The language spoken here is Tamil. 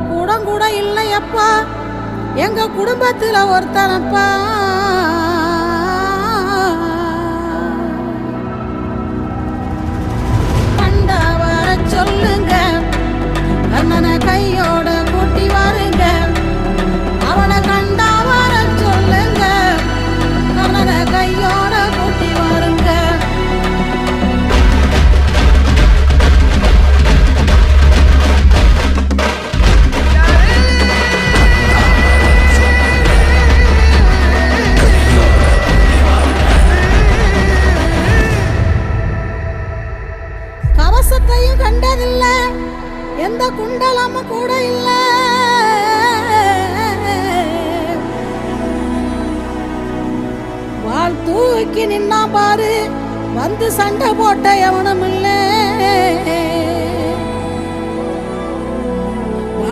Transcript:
கூடம் இல்லையப்பா, எங்க குடும்பத்துல ஒருத்தனப்பா. கண்டா வர சொல்லுங்க, கண்ணனை கையோட கூட்டி வாருங்க. அவனை கண்டா வர சொல்லுங்க, கண்ணனை கையோட கூட்டி வாருங்க. கவசத்தையும் கண்டதில்ல, எந்த குண்டலமும் கூட இல்ல. வாள் தூக்கி நின்னா பாரு, வந்து சண்டை போட்ட எவனும் இல்லை.